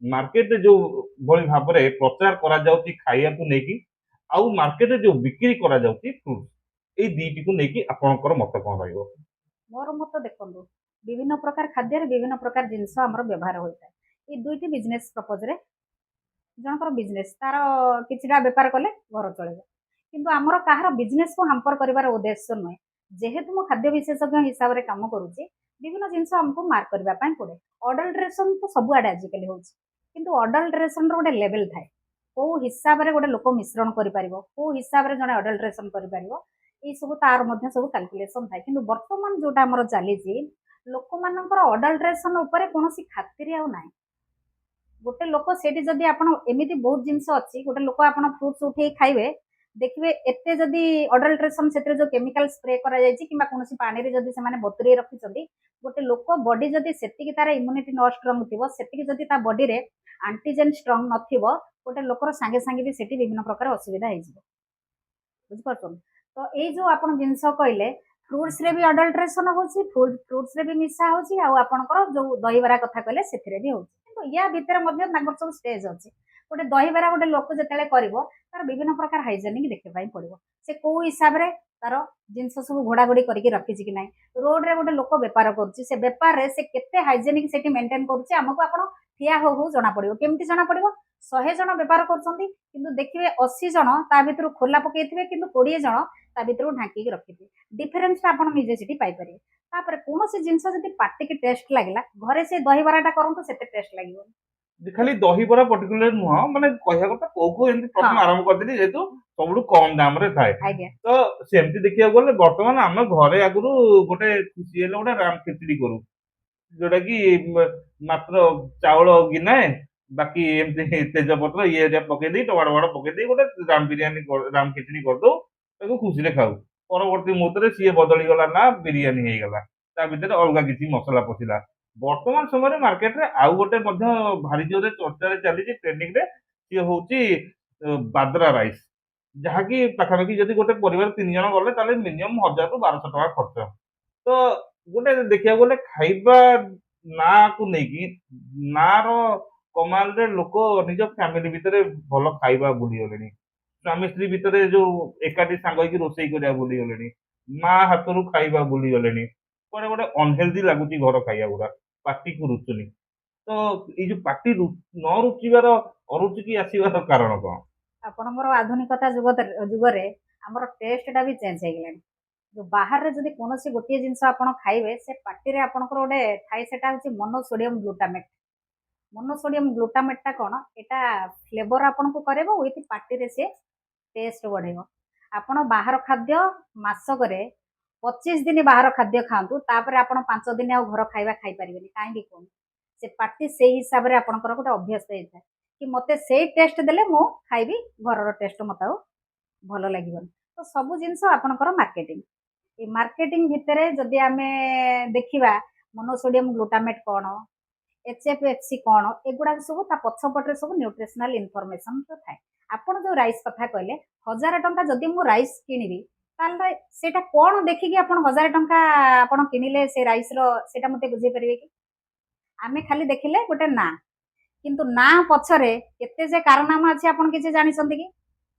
ମାର୍କେଟରେ ଯୋଉ ଭଳି ଭାବରେ ପ୍ରଚାର କରାଯାଉଛି ଖାଇବାକୁ ନେଇକି ଆଉ ମାର୍କେଟରେ ଯୋଉ ବିକ୍ରି କରାଯାଉଛି ଫ୍ରୁଟ, ଏଇ ଦିଟିକୁ ନେଇକି ଆପଣଙ୍କର ମତ କଣ ରହିବ? ମୋର ମତ ଦେଖନ୍ତୁ, ବିଭିନ୍ନ ପ୍ରକାର ଖାଦ୍ୟରେ ବିଭିନ୍ନ ପ୍ରକାର ଜିନିଷ ଆମର ବ୍ୟବହାର ହୋଇଥାଏ। ଏଇ ଦୁଇଟି ବିଜନେସ୍ ପ୍ରପୋଜରେ ଜଣଙ୍କର ବିଜନେସ୍ ତାର କିଛିଟା ବେପାର କଲେ ଘର ଚଳିବ, କିନ୍ତୁ ଆମର କାହାର ବିଜନେସ୍କୁ ହାମ୍ପର କରିବାର ଉଦ୍ଦେଶ୍ୟ ନୁହେଁ। ଯେହେତୁ ମୁଁ ଖାଦ୍ୟ ବିଶେଷଜ୍ଞ ହିସାବରେ କାମ କରୁଛି, ବିଭିନ୍ନ ଜିନିଷ ଆମକୁ ମାର୍କ କରିବା ପାଇଁ ପଡ଼େ। ଅଡଲ୍ଟ୍ରେସନ୍ ତ ସବୁଆଡ଼େ ଆଜିକାଲି ହେଉଛି, କିନ୍ତୁ ଅଡଲ୍ଟ୍ରେସନ୍ର ଗୋଟେ ଲେଭେଲ୍ ଥାଏ। କେଉଁ ହିସାବରେ ଗୋଟେ ଲୋକ ମିଶ୍ରଣ କରିପାରିବ, କେଉଁ ହିସାବରେ ଜଣେ ଅଡଲ୍ଟ୍ରେସନ୍ କରିପାରିବ, ଏଇସବୁ ତାର ମଧ୍ୟ ସବୁ କାଲକୁଲେସନ୍ ଥାଏ। କିନ୍ତୁ ବର୍ତ୍ତମାନ ଯେଉଁଟା ଆମର ଚାଲିଛି, ଲୋକମାନଙ୍କର ଅଡଲ୍ଟ୍ରେସନ୍ ଉପରେ କୌଣସି ଖାତିର ଆଉ ନାହିଁ। ଗୋଟେ ଲୋକ ସେଠି ଯଦି ଆପଣ ଏମିତି ବହୁତ ଜିନିଷ ଅଛି, ଗୋଟେ ଲୋକ ଆପଣ ଫ୍ରୁଟ୍ସ ଉଠେଇ ଖାଇବେ, ଦେଖିବେ ଏତେ ଯଦି ଅଡଲ୍ଟ୍ରେସନ୍ ସେଥିରେ ଯେଉଁ କେମିକାଲ ସ୍ପ୍ରେ କରାଯାଇଛି କିମ୍ବା କୌଣସି ପାଣିରେ ଯଦି ସେମାନେ ବତୁରେଇ ରଖିଛନ୍ତି, ଗୋଟେ ଲୋକ ବଡି ଯଦି ସେତିକି ତାର ଇମ୍ୟୁନିଟି ନ ଷ୍ଟ୍ରଙ୍ଗ ଥିବ, ସେତିକି ଯଦି ତା ବଡିରେ ଆଣ୍ଟିଜେନ୍ ଷ୍ଟ୍ରଙ୍ଗ ନଥିବ, ଗୋଟେ ଲୋକର ସାଙ୍ଗେ ସାଙ୍ଗେ ବି ସେଠି ବିଭିନ୍ନ ପ୍ରକାର ଅସୁବିଧା ହେଇଯିବ। ବୁଝିପାରୁଛନ୍ତି? ତ ଏଇ ଯେଉଁ ଆପଣ ଜିନିଷ କହିଲେ, ଫ୍ରୁଟ୍ସରେ ବି ଅଡଲ୍ଟ୍ରେସନ୍ ହେଉଛି, ଫ୍ରୁଟ୍ସରେ ବି ମିଶା ହେଉଛି, ଆଉ ଆପଣଙ୍କର ଯେଉଁ ଦହିବରା କଥା କହିଲେ ସେଥିରେ ବି ହେଉଛି। କିନ୍ତୁ ୟା ଭିତରେ ମଧ୍ୟ ତାଙ୍କର ସବୁ ଷ୍ଟେଜ୍ ଅଛି। ଗୋଟେ ଦହିବରା ଗୋଟେ ଲୋକ ଯେତେବେଳେ କରିବ, ତାର ବିଭିନ୍ନ ପ୍ରକାର ହାଇଜେନିକ୍ ଦେଖିବା ପାଇଁ ପଡ଼ିବ। ସେ କୋଉ ହିସାବରେ ତାର ଜିନିଷ ସବୁ ଘୋଡ଼ାଘୋଡ଼ି କରିକି ରଖିଛି କି ନାହିଁ। ରୋଡରେ ଗୋଟେ ଲୋକ ବେପାର କରୁଛି, ସେ ବେପାରରେ ସେ କେତେ ହାଇଜେନିକ୍ ସେଠି ମେଣ୍ଟେନ୍ କରୁଛି, ଆମକୁ ଆପଣ ଠିଆ ହଉ ହଉ ଜଣାପଡ଼ିବ। କେମିତି ଜଣାପଡ଼ିବ? 100 ଜଣ ବେପାର କରୁଛନ୍ତି, କିନ୍ତୁ ଦେଖିବେ 80 ଜଣ ତା ଭିତରୁ ଖୋଲା ପକେଇଥିବେ, କିନ୍ତୁ 20 ଜଣ ତା ଭିତରୁ ଢାଙ୍କିକି ରଖିଥିବେ। ଡିଫରେନ୍ସଟା ଆପଣ ନିଜେ ସେଠି ପାଇପାରିବେ। ତାପରେ କୌଣସି ଜିନିଷ ଯଦି ପାଟିକି ଟେଷ୍ଟ ଲାଗିଲା, ଘରେ ସେ ଦହିବରାଟା କରନ୍ତୁ, ସେତେ ଟେଷ୍ଟ ଲାଗିବନି। ଖାଲି ଦହିବରା ପର୍ଟିକୁଲାର ନୁହଁ, ମାନେ କହିବା କଥା କୋଉ ଏମିତି ହଁ, ପ୍ରଥମେ ଆରମ୍ଭ କରିଦେଲି ଯେହେତୁ ସବୁଠୁ କମ ଦାମରେ ଥାଏ। ଆଜ୍ଞା ତ ସେମିତି ଦେଖିବାକୁ ଗଲେ ବର୍ତ୍ତମାନ ଆମେ ଘରେ ଆଗରୁ ଗୋଟେ ଖୁସି ହେଲେ ଗୋଟେ ରାମ ଖିଚୁଡି କରୁ, ଯୋଉଟା କି ମାତ୍ର ଚାଉଳ ଗିନାଏ, ବାକି ଏମିତି ତେଜପତ୍ର ଇଏ ହେରିକା ପକେଇ ଦେଇ ଟମାଟୋ ଫମାଟୋ ପକେଇ ଦେଇ ଗୋଟେ ରାମ ବିରିୟାନୀ ରାମ ଖିଚୁଡି କରିଦଉ, ତାକୁ ଖୁସିରେ ଖାଉ। ପରବର୍ତ୍ତୀ ମୁହୂର୍ତ୍ତରେ ସିଏ ବଦଳିଗଲା ନା ବିରିୟାନୀ ହେଇଗଲା, ତା ଭିତରେ ଅଲଗା କିଛି ମସଲା ପଶିଲା। ବର୍ତ୍ତମାନ ସମୟରେ ମାର୍କେଟରେ ଆଉ ଗୋଟେ ମଧ୍ୟ ଭାରି ଜୋରରେ ଚର୍ଚ୍ଚାରେ ଚାଲିଛି, ଟ୍ରେଣ୍ଡିଂରେ, ସିଏ ହଉଛି ବାଦ୍ରା ରାଇସ୍, ଯାହାକି ପାଖାପାଖି ଯଦି ଗୋଟେ ପରିବାର 3 ଜଣ ଗଲେ ତାହେଲେ ମିନିମମ୍ 1000 ରୁ 1200 ଟଙ୍କା ଖର୍ଚ୍ଚ। ତ ଗୋଟେ ଦେଖିବାକୁ ଗଲେ ଖାଇବା ନାଁକୁ ନେଇକି, ନାଁର କମାଲରେ ଲୋକ ନିଜ ଫ୍ୟାମିଲି ଭିତରେ ଭଲ ଖାଇବା ଭୁଲିଗଲେଣି। ସ୍ୱାମୀ ସ୍ତ୍ରୀ ଭିତରେ ଯୋଉ ଏକାଠି ସାଙ୍ଗ ହେଇକି ରୋଷେଇ କରିବା ଭୁଲିଗଲେଣି, ମା ହାତରୁ ଖାଇବା ଭୁଲିଗଲେଣି। କୁଆଡେ ଗୋଟେ ଅନହେଲ୍ଦି ଲାଗୁଛି ଘର ଖାଇବା ଗୁଡା, ପାଟିକୁ ରୁଚୁନି। ତ ଏଇ ଯୋଉ ପାଟି ନ ରୁଚିବାର, ଅରୁଚିକି ଆସିବାର କାରଣ କଣ? ଆପଣଙ୍କର ଆଧୁନିକତା ଯୁଗରେ ଆମର ଟେଷ୍ଟଟା ବି ଚେଞ୍ଜ ହେଇଗଲାଣି। ଯୋଉ ବାହାରେ ଯଦି କୌଣସି ଗୋଟିଏ ଜିନିଷ ଆପଣ ଖାଇବେ, ସେ ପାଟିରେ ଆପଣଙ୍କର ଗୋଟେ ଥାଏ, ସେଟା ହଉଛି ମୋନୋସୋଡିୟମ ଗ୍ଲୁଟାମେଟ୍। ମୋନୋସୋଡିୟମ ଗ୍ଲୁଟାମେଟ୍ଟା କ'ଣ? ଏଟା ଫ୍ଲେଭର ଆପଣଙ୍କୁ କରେଇବ, ୱିଥ୍ ପାଟିରେ ସେ ଟେଷ୍ଟ ବଢ଼େଇବ। ଆପଣ ବାହାର ଖାଦ୍ୟ ମାସକରେ 25 ଦିନ ବାହାର ଖାଦ୍ୟ ଖାଆନ୍ତୁ, ତାପରେ ଆପଣ 5 ଦିନ ଆଉ ଘର ଖାଇବା ଖାଇପାରିବେନି। କାହିଁକି କୁହନ୍ତୁ? ସେ ପାଟି ସେଇ ହିସାବରେ ଆପଣଙ୍କର ଗୋଟେ ଅଭ୍ୟସ୍ତ ହେଇଥାଏ କି ମୋତେ ସେଇ ଟେଷ୍ଟ ଦେଲେ ମୁଁ ଖାଇବି, ଘରର ଟେଷ୍ଟ ମୋତେ ଆଉ ଭଲ ଲାଗିବନି। ତ ସବୁ ଜିନିଷ ଆପଣଙ୍କର ମାର୍କେଟିଂ। ଏ ମାର୍କେଟିଂ ଭିତରେ ଯଦି ଆମେ ଦେଖିବା, ମୋନୋସୋଡିୟମ ଗ୍ଲୁଟାମେଟ୍ କ'ଣ, HFFC କ'ଣ, ଏଗୁଡ଼ାକ ସବୁ ତା ପଛପଟରେ ସବୁ ନ୍ୟୁଟ୍ରିସନାଲ ଇନଫର୍ମେସନ୍ ଥାଏ। ଆପଣ ଯେଉଁ ରାଇସ୍ କଥା କହିଲେ, 1000 ଟଙ୍କା ଯଦି ମୁଁ ରାଇସ୍ କିଣିବି, ତାହେଲେ ସେଇଟା କ'ଣ ଦେଖିକି ଆପଣ 1000 ଟଙ୍କା ଆପଣ କିଣିଲେ ସେ ରାଇସ୍ର, ସେଇଟା ମୋତେ ବୁଝେଇ ପାରିବେ କି? ଆମେ ଖାଲି ଦେଖିଲେ ଗୋଟେ ନାଁ, କିନ୍ତୁ ନାଁ ପଛରେ କେତେ ଯେ କାରନାମା ଅଛି ଆପଣ କିଛି ଜାଣିଛନ୍ତି କି?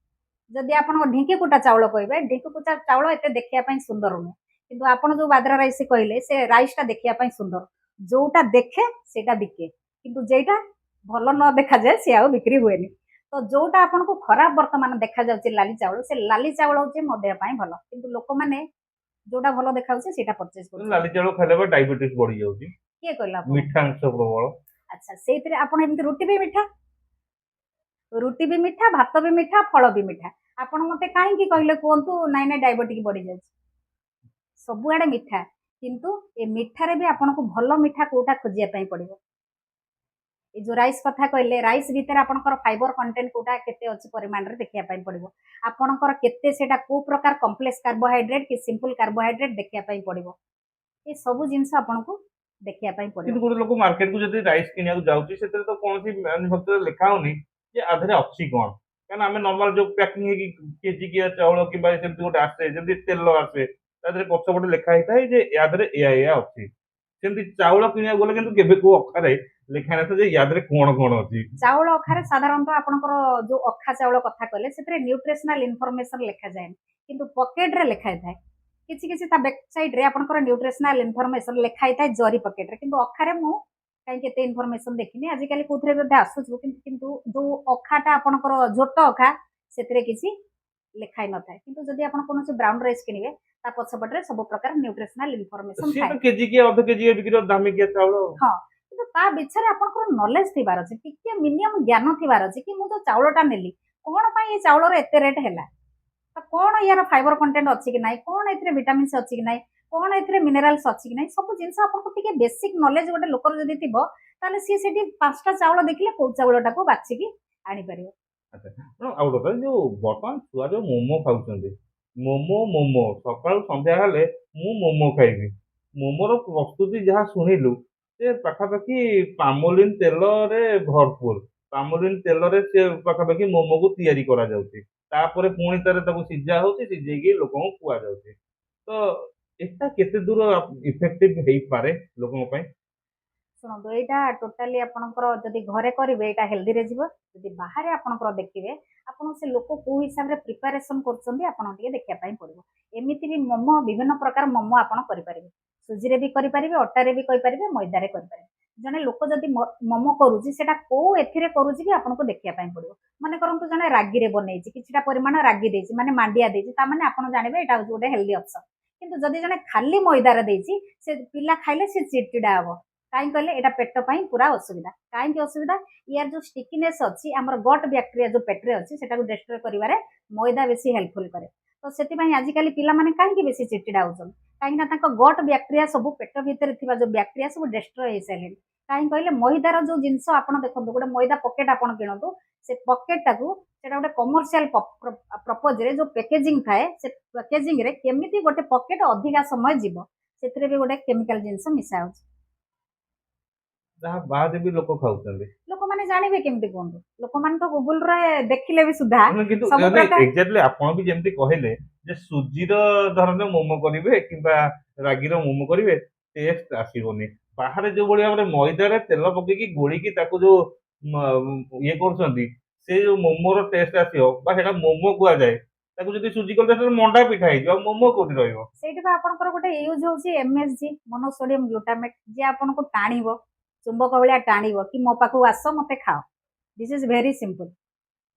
ଯଦି ଆପଣ ଢିଙ୍କି କୁଟା ଚାଉଳ କହିବେ, ଢିଙ୍କି କୁଟା ଚାଉଳ ଏତେ ଦେଖିବା ପାଇଁ ସୁନ୍ଦର ନୁହେଁ, କିନ୍ତୁ ଆପଣ ଯେଉଁ ବାଦ୍ରା ରାଇସ୍ କହିଲେ, ସେ ରାଇସ୍ଟା ଦେଖିବା ପାଇଁ ସୁନ୍ଦର। ଯୋଉଟା ଦେଖେ ସେଇଟା ବିକେ, କିନ୍ତୁ ଯେଇଟା ଭଲ ନ ଦେଖାଯାଏ ସେ ଆଉ ବିକ୍ରି ହୁଏନି। ତ ଯୋଉଟା ଆପଣଙ୍କୁ ଖରାପ ବର୍ତ୍ତମାନ ଦେଖାଯାଉଛି ଲାଲି ଚାଉଳ, ସେ ଲାଲି ଚାଉଳ ହେଉଛି ମୋ ଦେହ ପାଇଁ ଭଲ, କିନ୍ତୁ ଲୋକମାନେ ଯୋଉଟା ଭଲ ଦେଖାଉଛି ସେଇଟା ପରଚେଜ କରୁଛନ୍ତି। ଲାଲି ଚାଉଳ ଖାଇଲେ ଡାଇବେଟିସ୍ ବଢି ଯାଉଛି, କିଏ କହିଲା ଆପଣ? ମିଠା ଅଂଶ ପ୍ରବଳ। ଆଚ୍ଛା, ସେଇଥିରେ ଆପଣ ଏମିତି ରୁଟି ବି ମିଠା, ରୁଟି ବି ମିଠା, ଭାତ ବି ମିଠା, ଫଳ ବି ମିଠା। ଆପଣ ମୋତେ କାହିଁକି କହିଲେ କୁହନ୍ତୁ, ନାଇଁ ନାଇଁ ଡାଇବେଟିକ୍ ବଢିଯାଉଛି? ସବୁଆଡେ ମିଠା, କିନ୍ତୁ ଏ ମିଠାରେ ବି ଆପଣଙ୍କୁ ଭଲ ମିଠା କୋଉଟା ଖୋଜିବା ପାଇଁ ପଡିବ। ଏ ଯୋଉ ରାଇସ୍ କଥା କହିଲେ, ରାଇସ୍ ଭିତରେ ଆପଣଙ୍କର ଫାଇବର କଣ୍ଟେଣ୍ଟ କୋଉଟା କେତେ ଅଛି ପରିମାଣରେ ଦେଖିବା ପାଇଁ ପଡିବ। ଆପଣଙ୍କର କେତେ ସେଟା କୋଉ ପ୍ରକାର କମ୍ପ୍ଲେକ୍ସ କାର୍ବୋହାଇଡ୍ରେଟ୍ କି ସିମ୍ପଲ କାର୍ବୋହାଇଡ୍ରେଟ୍ ଦେଖିବା ପାଇଁ ପଡିବ। ଏ ସବୁ ଜିନିଷ ଆପଣଙ୍କୁ ଦେଖିବା ପାଇଁ ପଡିବ। କିନ୍ତୁ ଗୋଟେ ଲୋକ ମାର୍କେଟକୁ ଯଦି ରାଇସ୍ କିଣିବାକୁ ଯାଉଛି, ସେଥିରେ ତ କୌଣସି ମ୍ୟାନୁଫାକ୍ଚର ଲେଖା ହଉନି ଯେ ଆ ଦେହରେ ଅଛି କଣ। କାରଣ ଆମେ ନର୍ମାଲ ଯୋଉ ପ୍ୟାକିଂ ହେଇକି କେଜିକିଆ ଚାଉଳ କିମ୍ବା ସେମିତି ଗୋଟେ ଆସେ, ଯେମିତି ତେଲ ଆସେ, ତା ଦେହରେ ପଛପଟେ ଲେଖା ହେଇଥାଏ ଯେ ୟା ଦେହରେ ଏୟା ଏୟା ଅଛି। ସେମିତି ଚାଉଳ କିଣିବାକୁ ଗଲେ କିନ୍ତୁ କେବେ କୋଉ ଅଖାରେ ଲେଖା ନଥାଏ ଯେ ୟା ଦେହରେ କଣ କଣ ଅଛି। ଚାଉଳ ଅଖାରେ ସାଧାରଣତଃ ଆପଣଙ୍କର ଯୋଉ ଅଖା ଚାଉଳ କଥା କହିଲେ ସେଥିରେ ନ୍ୟୁଟ୍ରିସନାଲ ଇନଫର୍ମେସନ ଲେଖାଯାଏନି, କିନ୍ତୁ ପକେଟରେ ଲେଖା ହେଇଥାଏ। କିଛି କିଛି ତା ବେକ୍ ସାଇଡରେ ଆପଣଙ୍କର ନ୍ୟୁଟ୍ରିସନାଲ ଇନଫର୍ମେସନ ଲେଖା ହେଇଥାଏ ଜରି ପକେଟରେ, କିନ୍ତୁ ଅଖାରେ ମୁଁ କାହିଁକି ଏତେ ଇନଫର୍ମେସନ ଦେଖିନି, ଆଜିକାଲି କୋଉଥିରେ ବୋଧେ ଆସୁଛୁ, କିନ୍ତୁ ଯୋଉ ଅଖାଟା ଆପଣଙ୍କର ଝୋଟ ଅଖା ସେଥିରେ କିଛି ଲେଖା ହେଇନଥାଏ। କିନ୍ତୁ ଯଦି ଆପଣ କୌଣସି ବ୍ରାଉନ୍ ରାଇସ୍ କିଣିବେ ତା ପଛପଟରେ ସବୁ ପ୍ରକାର ନ୍ୟୁଟ୍ରିସନାଲ ଇନଫର୍ମେସନ ସିଏ ଥାଏ। ତ କେଜିକିଆ ଅଧ କେଜିଆ ବିକ୍ରି ଦାମିକିଆ ଚାଉଳ ଆଉ। ହଁ, କିନ୍ତୁ ତା ବିଷୟରେ ଆପଣଙ୍କର ନଲେଜ ଥିବାର ଅଛି, ଟିକେ ମିନିମମ୍ ଜ୍ଞାନ ଥିବାର ଅଛି କି ମୁଁ ଯୋଉ ଚାଉଳଟା ନେଲି କଣ ପାଇଁ ଏ ଚାଉଳର ଏତେ ରେଟ୍ ହେଲା, ତ କଣ ୟାର ଫାଇବର କଣ୍ଟେଣ୍ଟ ଅଛି କି ନାହିଁ, କଣ ଏଥିରେ ଭିଟାମିନ୍ସ ଅଛି କି ନାହିଁ, କଣ ଏଥିରେ ମିନେରାଲ୍ସ ଅଛି କି ନାହିଁ, ସବୁ ଜିନିଷ ଆପଣଙ୍କୁ ଟିକେ ବେସିକ ନଲେଜ ଗୋଟେ ଲୋକର ଯଦି ଥିବ ତାହେଲେ ସିଏ ସେଠି 5ଟା ଚାଉଳ ଦେଖିଲେ କୋଉ ଚାଉଳଟାକୁ ବାଛିକି ଆଣିପାରିବ। ଆଚ୍ଛା ତେଣୁ ଆଉ ଗୋଟେ କଥା, ଯୋଉ ବର୍ତ୍ତମାନ ଛୁଆ ଯୋଉ ମୋମୋ ଖାଉଛନ୍ତି, ମୋମୋ ସକାଳୁ ସନ୍ଧ୍ୟା ହେଲେ ମୁଁ ମୋମୋ ଖାଇବି। ମୋମୋର ପ୍ରସ୍ତୁତି ଯାହା ଶୁଣିଲୁ ସେ ପାଖାପାଖି ପାମୋଲିନ ତେଲରେ ଭରପୁର। ପାମୋଲିନ ତେଲରେ ସେ ପାଖାପାଖି ମୋମୋକୁ ତିଆରି କରାଯାଉଛି, ତାପରେ ପୁଣି ତାକୁ ସିଝା ହଉଛି, ସିଝେଇକି ଲୋକଙ୍କୁ ଖୁଆଯାଉଛି। ତ ଏଟା କେତେ ଦୂର ଇଫେକ୍ଟିଭ ହେଇପାରେ ଲୋକଙ୍କ ପାଇଁ? ଶୁଣନ୍ତୁ, ଏଇଟା ଟୋଟାଲି ଆପଣଙ୍କର ଯଦି ଘରେ କରିବେ ଏଇଟା ହେଲ୍ଦିରେ ଯିବ, ଯଦି ବାହାରେ ଆପଣଙ୍କର ଦେଖିବେ ଆପଣ ସେ ଲୋକ କୋଉ ହିସାବରେ ପ୍ରିପାରେସନ କରୁଛନ୍ତି ଆପଣ ଟିକେ ଦେଖିବା ପାଇଁ ପଡିବ। ଏମିତି ବି ମୋମୋ ବିଭିନ୍ନ ପ୍ରକାର ମୋମୋ ଆପଣ କରିପାରିବେ, ସୁଜିରେ ବି କରିପାରିବେ, ଅଟାରେ ବି କରିପାରିବେ, ମଇଦାରେ କରିପାରିବେ। ଜଣେ ଲୋକ ଯଦି ମୋମୋ କରୁଛି ସେଟା କୋଉ ଏଥିରେ କରୁଛି ବି ଆପଣଙ୍କୁ ଦେଖିବା ପାଇଁ ପଡିବ। ମନେ କରନ୍ତୁ ଜଣେ ରାଗିରେ ବନେଇଛି, କିଛିଟା ପରିମାଣ ରାଗି ଦେଇଛି ମାନେ ମାଣ୍ଡିଆ ଦେଇଛି, ତାମାନେ ଆପଣ ଜାଣିବେ ଏଇଟା ହଉଛି ଗୋଟେ ହେଲ୍ଦି ଅପସନ। କିନ୍ତୁ ଯଦି ଜଣେ ଖାଲି ମଇଦାରେ ଦେଇଛି ସେ ପିଲା ଖାଇଲେ ସେ ଚିଡ଼ଚିଡ଼ା ହବ। କାହିଁକି କହିଲେ ଏଇଟା ପେଟ ପାଇଁ ପୁରା ଅସୁବିଧା। କାହିଁକି ଅସୁବିଧା, ୟାର ଯୋଉ ଷ୍ଟିକିନେସ୍ ଅଛି, ଆମର ଗଟ୍ ବ୍ୟାକ୍ଟେରିଆ ଯୋଉ ପେଟରେ ଅଛି ସେଟାକୁ ଡେଷ୍ଟ୍ରୟ କରିବାରେ ମଇଦା ବେଶୀ ହେଲ୍ପଫୁଲ କରେ। ତ ସେଥିପାଇଁ ଆଜିକାଲି ପିଲାମାନେ କାହିଁକି ବେଶୀ ଚିଡ଼ଚିଡ଼ା ହଉଛନ୍ତି, କାହିଁକିନା ତାଙ୍କ ଗଟ୍ ବ୍ୟାକ୍ଟେରିଆ ସବୁ ପେଟ ଭିତରେ ଥିବା ଯୋଉ ବ୍ୟାକ୍ଟେରିଆ ସବୁ ଡେଷ୍ଟ୍ରୟ ହେଇସାରିଲେଣି। କାହିଁକି କହିଲେ ମଇଦାର ଯୋଉ ଜିନିଷ ଆପଣ ଦେଖନ୍ତୁ, ଗୋଟେ ମଇଦା ପକେଟ ଆପଣ କିଣନ୍ତୁ, ସେ ପକେଟଟାକୁ ସେଟା ଗୋଟେ କମର୍ସିଆଲ ପ୍ରପୋଜରେ ଯୋଉ ପ୍ୟାକେଜିଂ ଥାଏ, ସେ ପ୍ୟାକେଜିଂରେ କେମିତି ଗୋଟେ ପକେଟ ଅଧିକା ସମୟ ଯିବ ସେଥିରେ ବି ଗୋଟେ କେମିକାଲ ଜିନିଷ ମିଶା ହଉଛି। ଯାହା ବାଦେ ବି ଲୋକ ଖାଉଛନ୍ତି। ଲୋକମାନେ ଜାଣିବେ କେମିତି କୁହନ୍ତୁ, ଲୋକମାନେ ତ ଗୁଗୁଲରେ ଦେଖିଲେ ବି ସୁଦ୍ଧା କିନ୍ତୁ ସବୁ ପ୍ରକାର। ଏକ୍ଜାକ୍ଟଲି ଆପଣ ବି ଯେମିତି କହିଲେ ଯେ ସୁଜିର ଧରନ୍ତୁ ମୋମୋ କରିବେ କିମ୍ବା ରାଗିର ମୋମୋ କରିବେ, ଟେଷ୍ଟ ଆସିବନି। ବାହାରେ ଯୋଉ ଭଳି ଭାବରେ ମଇଦାରେ ତେଲ ପକେଇକି ଗୋଳିକି ତାକୁ ଯୋଉ ଇଏ କରୁଛନ୍ତି, ସେ ଯୋଉ ମୋମୋର ଟେଷ୍ଟ ଆସିବ ବା ସେଟା ମୋମୋ କୁହାଯାଏ, ତାକୁ ଯଦି ସୁଜି କରିଦେବେ ସେଟା ମଣ୍ଡା ପିଠା ହେଇଯିବ, ଆଉ ମୋମୋ କୋଉଠି ରହିବ? ସେଇଠି ବା ଆପଣଙ୍କର ଗୋଟେ ୟୁଜ ହଉଛି MSG, ମୋନୋସୋଡିୟମ ଗ୍ଲୁଟାମେଟ, ଯିଏ ଆପଣଙ୍କୁ ଟାଣିବ, ଚୁମ୍ବକ ଭଳିଆ ଟାଣିବ କି ମୋ ପାଖକୁ ଆସ ମତେ ଖାଅ। This is very simple.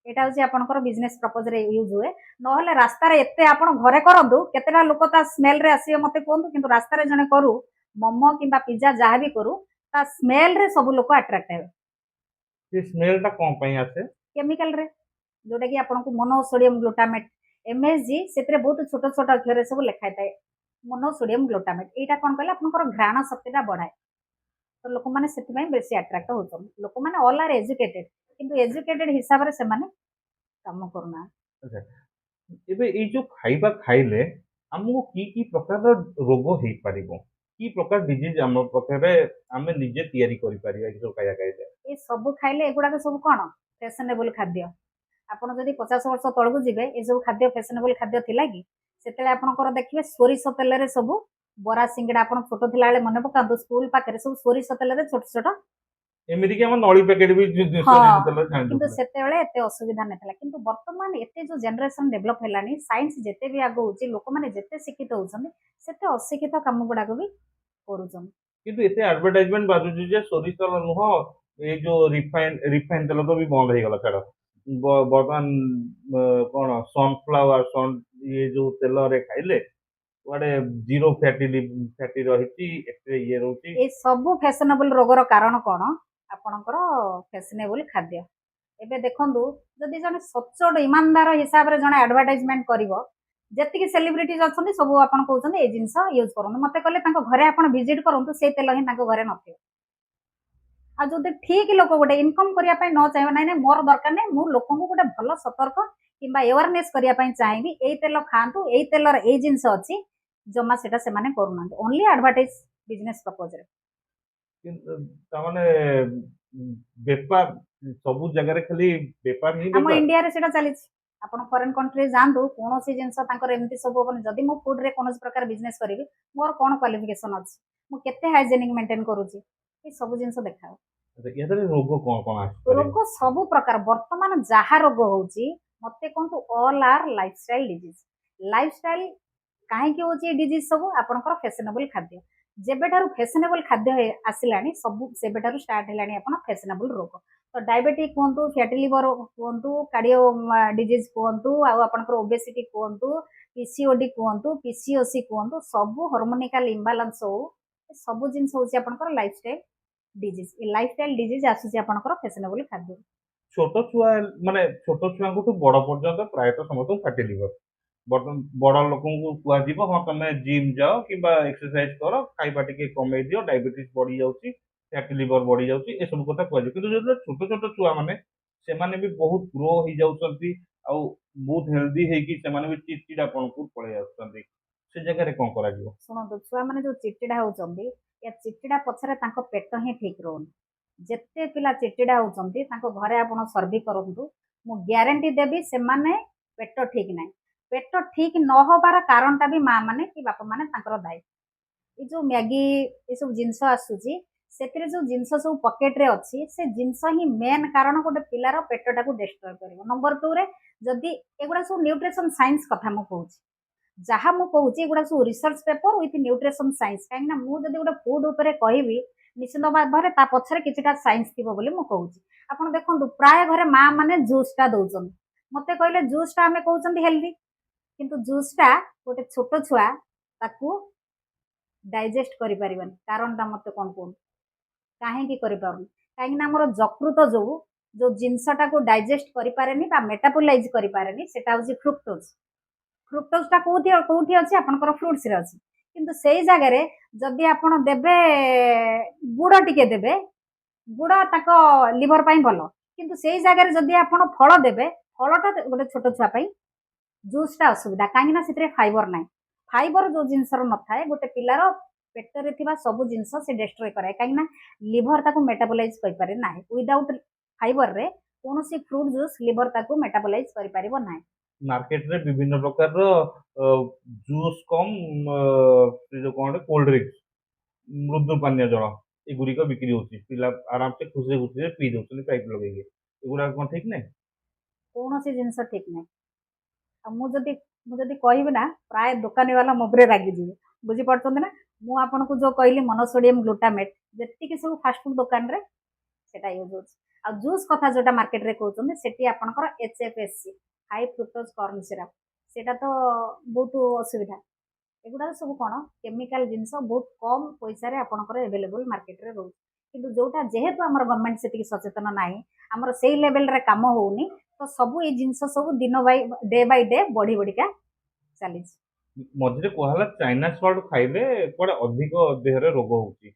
ଏଇଟା ହଉଛି ଆପଣଙ୍କର ବିଜନେସ ପ୍ରପୋଜରେ ୟୁଜ ହୁଏ। ନହେଲେ ରାସ୍ତାରେ ଏତେ ଆପଣ ଘରେ କରନ୍ତୁ, କେତେଟା ଲୋକ ତା ସ୍ମେଲରେ ଆସିବେ ମତେ କୁହନ୍ତୁ, କିନ୍ତୁ ରାସ୍ତାରେ ଜଣେ କରୁ ମୋମୋ କିମ୍ବା ପିଜ୍ଜା ଯାହା ବି କରୁ ତା ସ୍ମେଲରେ ସବୁ ଲୋକ ଆଟ୍ରାକ୍ଟ ହେବେ। ସେ ସ୍ମେଲ ଟା କଣ ପାଇଁ ଆସେ? କେମିକାଲରେ, ଯୋଉଟା କି ଆପଣଙ୍କୁ ମୋନୋସୋଡିୟମ ଗ୍ଲୁଟାମେଟ, MSG, ସେଥିରେ ବହୁତ ଛୋଟ ଛୋଟ ଅକ୍ଷରରେ ସବୁ ଲେଖା ହେଇଥାଏ ମୋନୋସୋଡିୟମ ଗ୍ଲୁଟାମେଟ। ଏଇଟା କଣ କହିଲେ ଆପଣଙ୍କର ଘ୍ରାଣ ଶକ୍ତିଟା ବଢାଏ। ତ ଲୋକମାନେ ସେଥିପାଇଁ ବେଶୀ ଆଟ୍ରାକ୍ଟ ହଉଛନ୍ତି। ଲୋକମାନେ ଅଲ୍ ଆର୍ ଏଜୁକେଟେଡ, କିନ୍ତୁ ଏଜୁକେଟେଡ ହିସାବରେ ସେମାନେ କାମ କରୁନାହାନ୍ତି। ଆଚ୍ଛା, ଏବେ ଏଇ ଯୋଉ ଖାଇବା ଖାଇଲେ ଆମକୁ କି ପ୍ରକାରର ରୋଗ ହେଇପାରିବ, କି ପ୍ରକାର ଡିଜିଜ ଆମ ପାଖରେ ଆମେ ନିଜେ ତିଆରି କରିପାରିବା ଏଇ ସବୁ ଖାଇବା ଖାଇଲେ? ଏ ସବୁ ଖାଇଲେ ଏଗୁଡାକ ସବୁ କଣ ଫ୍ୟାସନେବଲ ଖାଦ୍ୟ। ଆପଣ ଯଦି 50 ବର୍ଷ ତଳକୁ ଯିବେ ଏସବୁ ଖାଦ୍ୟ ଫ୍ୟାସନେବଲ ଖାଦ୍ୟ ଥିଲା କି? ସେତେବେଳେ ଆପଣଙ୍କର ଦେଖିବେ ସୋରିଷ ତେଲରେ ସବୁ ବରା ସିଙ୍ଗିଡା, ଆପଣ ଛୋଟ ଥିଲାବେଳେ ମନେ ପକାନ୍ତୁ ସ୍କୁଲ ପାଖରେ ସବୁ ସୋରିଷ ତେଲରେ ଛୋଟ ଛୋଟ। ଏମିତିକି ଆମ ନଳି ପ୍ୟାକେଟ ବି ହଁ, ସୋରିଷ ତେଲରେ ଛାଣି କିନ୍ତୁ ଦଉଥିଲେ। ସେତେବେଳେ ଏତେ ଅସୁବିଧା ନଥିଲା। କିନ୍ତୁ ବର୍ତ୍ତମାନ ଏତେ ଯୋଉ ଜେନେରେସନ ଡେଭଲପ ହେଲାଣି, ସାଇନ୍ସ ଯେତେ ବି ଆଗଉଛି, ଲୋକମାନେ ଯେତେ ଶିକ୍ଷିତ ହଉଛନ୍ତି ସେତେ ଅଶିକ୍ଷିତ କାମ ଗୁଡାକ ବି କରୁଛନ୍ତି। କିନ୍ତୁ ଏତେ ଆଡଭର୍ଟାଇଜମେଣ୍ଟ ବାଜୁଛି ଯେ ସୋରିଷ ତେଲ ନୁହଁ, ଏଇ ଯୋଉ ରିଫାଇନ ତେଲ ତ ବି ବନ୍ଦ ହେଇଗଲା ଛାଡ। ବର୍ତ୍ତମାନ କଣ ସନଫ୍ଲାୱାର ଇଏ ଯୋଉ ତେଲରେ ଖାଇଲେ କୁଆଡେ ଜିରୋ ଫ୍ୟାଟି ରହିଛି, ଏତେ ଇଏ ରହୁଛି। ଏଇ ସବୁ ଫ୍ୟାସନେବଲ ରୋଗର କାରଣ କଣ, ଆପଣଙ୍କର ଫ୍ୟାସନେବଲ ଖାଦ୍ୟ। ଏବେ ଦେଖନ୍ତୁ, ଯଦି ଜଣେ ସଚ୍ଚୋଟ ଇମାନଦାର ହିସାବରେ ଜଣେ ଆଡଭର୍ଟାଇଜମେଣ୍ଟ କରିବ, ଯେତିକି ସେଲିବ୍ରିଟିଜ ଅଛନ୍ତି ସବୁ ଆପଣ କହୁଛନ୍ତି ଏଇ ଜିନିଷ ୟୁଜ କରନ୍ତୁ, ମତେ କହିଲେ ତାଙ୍କ ଘରେ ଆପଣ ଭିଜିଟ କରନ୍ତୁ, ସେଇ ତେଲ ହିଁ ତାଙ୍କ ଘରେ ନଥିବ। ଆଉ ଯଦି ଠିକ ଲୋକ ଗୋଟେ ଇନକମ କରିବା ପାଇଁ ନ ଚାହିଁବ, ନାଇଁ ନାଇଁ ମୋର ଦରକାର ନାହିଁ, ମୁଁ ଲୋକଙ୍କୁ ଗୋଟେ ଭଲ ସତର୍କ କିମ୍ବା ଆୱାରନେସ କରିବା ପାଇଁ ଚାହିଁବି, ଏଇ ତେଲ ଖାଆନ୍ତୁ, ଏଇ ତେଲର ଏଇ ଜିନିଷ ଅଛି, ଜମା ସେଟା ସେମାନେ କରୁନାହାନ୍ତି, ଓନ୍ଲି ଆଡଭର୍ଟାଇଜ ବିଜନେସ ପ୍ରପୋଜରେ। କିନ୍ତୁ ତାମାନେ ବେପାର, ସବୁ ଜାଗାରେ ଖାଲି ବେପାର ହିଁ ଆମ ବେପାର। ଇଣ୍ଡିଆରେ ସେଟା ଚାଲିଛି। ଆପଣ ଫରେନ୍ କଣ୍ଟ୍ରି ଯାଆନ୍ତୁ, କୌଣସି ଜିନିଷ ତାଙ୍କର ଏମିତି ସବୁ ହବନି। ଯଦି ମୁଁ ଫୁଡରେ କୌଣସି ପ୍ରକାର ବିଜନେସ କରିବି, ମୋର କଣ କ୍ୱାଲିଫିକେସନ ଅଛି, ମୁଁ କେତେ ହାଇଜେନିକ ମେଣ୍ଟେନ କରୁଛି, ଏ ସବୁ ଜିନିଷ ଦେଖାଅ। ୟା ଦେହରେ ରୋଗ କଣ ଆସିପାରେ? ରୋଗ ସବୁ ପ୍ରକାର ବର୍ତ୍ତମାନ ଯାହା ରୋଗ ହଉଛି ମତେ କୁହନ୍ତୁ all are lifestyle disease. Lifestyle କାହିଁକି ହଉଛି ଏ ଡିଜିଜ ସବୁ ଆପଣଙ୍କର ଫ୍ୟାସନେବଲ ଖାଦ୍ୟ। ଯେବେଠାରୁ ଫ୍ୟାସନେବଲ ଖାଦ୍ୟ ଆସିଲାଣି ସବୁ ସେବେଠାରୁ ଷ୍ଟାର୍ଟ ହେଲାଣି ଆପଣ ଫ୍ୟାସନେବଲ ରୋଗ। ତ ଡାଇବେଟିକ୍ କୁହନ୍ତୁ, ଫ୍ୟାଟି ଲିଭର କୁହନ୍ତୁ, କାର୍ଡିଓ ଡିଜିଜ କୁହନ୍ତୁ, ଆଉ ଆପଣଙ୍କର ଓବେସିଟି କୁହନ୍ତୁ, ପିସିଓଡି କୁହନ୍ତୁ, ପିସିଓସି କୁହନ୍ତୁ, ସବୁ ହରମୋନିକାଲ ଇମ୍ବାଲାନ୍ସ ହଉ ସବୁ ଜିନିଷ ହଉଛି ଆପଣଙ୍କର ଲାଇଫଷ୍ଟାଇଲ ଡିଜିଜ। ଏ ଲାଇଫଷ୍ଟାଇଲ ଡିଜିଜ ଆସୁଛି ଆପଣଙ୍କର ଫ୍ୟାସନେବଲ ଖାଦ୍ୟ। ଛୋଟ ଛୁଆ ମାନେ ଛୋଟ ଛୁଆଙ୍କଠୁ ବଡ ପର୍ଯ୍ୟନ୍ତ ପ୍ରାୟତଃ ସମସ୍ତଙ୍କୁ ଫାଟି ଲିଭର। ବଡ ଲୋକଙ୍କୁ କୁହାଯିବ ହଁ ତମେ ଜିମ୍ ଯାଅ କିମ୍ବା ଏକ୍ସରସାଇଜ କର, ଖାଇବା ଟିକେ କମେଇ ଦିଅ, ଡାଇବେଟିସ୍ ବଢି ଯାଉଛି, ଫ୍ୟାଟି ଲିଭର ବଢି ଯାଉଛି, ଏସବୁ କଥା କୁହାଯିବ। କିନ୍ତୁ ଯେତେବେଳେ ଛୋଟ ଛୋଟ ଛୁଆ ମାନେ ସେମାନେ ବି ବହୁତ ଗ୍ରୋ ହେଇଯାଉଛନ୍ତି ଆଉ ବହୁତ ହେଲ୍ଦି ହେଇକି ସେମାନେ ବି ଚିଡଚିଡାପଣକୁ ପଳେଇ ଆସୁଛନ୍ତି, ସେ ଜାଗାରେ କଣ କରାଯିବ? ଶୁଣନ୍ତୁ, ଛୁଆମାନେ ଯୋଉ ଚିଡଚିଡା ହଉଛନ୍ତି ଏ ଚିଡଚିଡା ପଛରେ ତାଙ୍କ ପେଟ ହିଁ ଠିକ ରହୁନି। ଯେତେ ପିଲା ଚିଡଚିଡା ହଉଛନ୍ତି ତାଙ୍କ ଘରେ ଆପଣ ସର୍ଭେ କରନ୍ତୁ, ମୁଁ ଗ୍ୟାରେଣ୍ଟି ଦେବି ସେମାନେ ପେଟ ଠିକ ନାହିଁ। ପେଟ ଠିକ ନ ହବାର କାରଣଟା ବି ମା ମାନେ କି ବାପା ମାନେ ତାଙ୍କର ଦାୟୀ। ଏ ଯୋଉ ମ୍ୟାଗି ଏସବୁ ଜିନିଷ ଆସୁଛି ସେଥିରେ ଯୋଉ ଜିନିଷ ସବୁ ପକେଟରେ ଅଛି ସେ ଜିନିଷ ହିଁ ମେନ୍ କାରଣ ଗୋଟେ ପିଲାର ପେଟଟାକୁ ଡେଷ୍ଟ୍ରୟ କରିବ। ନମ୍ବର 2 ରେ ଯଦି ଏଗୁଡା ସବୁ ନ୍ୟୁଟ୍ରିସନ ସାଇନ୍ସ କଥା ମୁଁ କହୁଛି, ଯାହା ମୁଁ କହୁଛି ଏଗୁଡା ସବୁ research paper with nutrition science. କାହିଁକିନା ମୁଁ ଯଦି ଗୋଟେ ଫୁଡ ଉପରେ କହିବି ନିଶ୍ଚିତ ଭାବରେ ତା ପଛରେ କିଛିଟା ସାଇନ୍ସ ଥିବ ବୋଲି ମୁଁ କହୁଛି। ଆପଣ ଦେଖନ୍ତୁ ପ୍ରାୟ ଘରେ ମା ମାନେ ଜୁସ୍ ଟା ଦଉଛନ୍ତି। ମତେ କହିଲେ ଜୁସ୍ ଟା ଆମେ କହୁଛନ୍ତି ହେଲ୍ଦି, କିନ୍ତୁ ଜୁସ୍ ଟା ଗୋଟେ ଛୋଟ ଛୁଆ ତାକୁ ଡାଇଜେଷ୍ଟ କରିପାରିବନି। କାରଣଟା ମତେ କଣ କୁହନ୍ତୁ, କାହିଁକି କରିପାରୁନି? କାହିଁକିନା ଆମର ଯକୃତ ଯୋଉ ଯୋଉ ଜିନିଷଟାକୁ ଡାଇଜେଷ୍ଟ କରିପାରେନି ବା ମେଟାବୋଲାଇଜ କରିପାରେନି ସେଟା ହଉଛି ଫ୍ରୁକ୍ଟୋଜ। ଫ୍ରୁକ୍ଟୋଜଟା କୋଉଠି କୋଉଠି ଅଛି? ଆପଣଙ୍କର ଫ୍ରୁଟ୍ସରେ ଅଛି। କିନ୍ତୁ ସେଇ ଜାଗାରେ ଯଦି ଆପଣ ଦେବେ ଗୁଡ଼ ଟିକେ ଦେବେ, ଗୁଡ଼ ତାଙ୍କ ଲିଭର ପାଇଁ ଭଲ, କିନ୍ତୁ ସେଇ ଜାଗାରେ ଯଦି ଆପଣ ଫଳ ଦେବେ, ଫଳଟା ଗୋଟେ ଛୋଟ ଛୁଆ ପାଇଁ ଜୁସ୍ଟା ଅସୁବିଧା। କାହିଁକି ନା ସେଥିରେ ଫାଇବର ନାହିଁ। ଫାଇବର ଯୋଉ ଜିନିଷର ନଥାଏ ଗୋଟେ ପିଲାର ପେଟରେ ଥିବା ସବୁ ଜିନିଷ ସେ ଡେଷ୍ଟ୍ରୟ କରାଏ, କାହିଁକିନା ଲିଭର ତାକୁ ମେଟାବୋଲାଇଜ କରିପାରେ ନାହିଁ। ୱିଦାଉଟ୍ ଫାଇବରରେ କୌଣସି ଫ୍ରୁଟ୍ ଜୁସ୍ ଲିଭର ତାକୁ ମେଟାବୋଲାଇଜ କରିପାରିବ ନାହିଁ। ମାର୍କେଟରେ ବିଭିନ୍ନ ପ୍ରକାରର ଜୁସ୍ କମ୍ ଯୋଉ କଣ କୋଲ୍ଡ ଡ୍ରିଙ୍କ୍ସ, ମୃଦୁ ପାନୀୟ ଜଳ ଏଗୁଡିକ ବିକ୍ରି ହଉଛି। ପିଲା ଆରାମସେ ଖୁସିରେ ଖୁସିରେ ପିଇ ଦଉଛନ୍ତି ପାଇପ୍ ଲଗେଇକି। ଏଗୁଡା କଣ ଠିକ ନାହିଁ? କୌଣସି ଜିନିଷ ଠିକ ନାହିଁ। ଆଉ ମୁଁ ଯଦି କହିବି ନା ପ୍ରାୟ ଦୋକାନୀ ବାଲା ମୋ ଉପରେ ରାଗିଯିବେ। ବୁଝିପାରୁଛନ୍ତି ନା? ମୁଁ ଆପଣଙ୍କୁ ଯୋଉ କହିଲି ମନୋସୋଡିୟମ ଗ୍ଲୁଟାମେଟ ଯେତିକି ସବୁ ଫାଷ୍ଟଫୁଡ ଦୋକାନରେ ସେଟା ୟୁଜ ହଉଛି। ଆଉ ଜୁସ୍ କଥା ଯୋଉଟା ମାର୍କେଟରେ କହୁଛନ୍ତି ସେଠି ଆପଣଙ୍କର HFSC high fructose corn syrup, ସେଟା ତ ବହୁତ ଅସୁବିଧା। ଏଗୁଡାକ ସବୁ କଣ କେମିକାଲ ଜିନିଷ ବହୁତ କମ ପଇସାରେ ଆପଣଙ୍କର ଏଭେଲେବୁଲ ମାର୍କେଟରେ ରହୁଛି। କିନ୍ତୁ ଯୋଉଟା ଯେହେତୁ ଆମର ଗଭର୍ଣ୍ଣମେଣ୍ଟ ସେତିକି ସଚେତନ ନାହିଁ, ଆମର ସେଇ ଲେଭେଲରେ କାମ ହଉନି, ତ ସବୁ ଏଇ ଜିନିଷ ସବୁ ଦିନ ଡେ ବାଇ ଡେ ବଢି ବଢିକା ଚାଲିଛି। ମଝିରେ କୁହାହେଲା ଚାଇନା ସଲ୍ଟ ଖାଇଲେ କୁଆଡେ ଅଧିକ ଦେହରେ ରୋଗ ହଉଛି,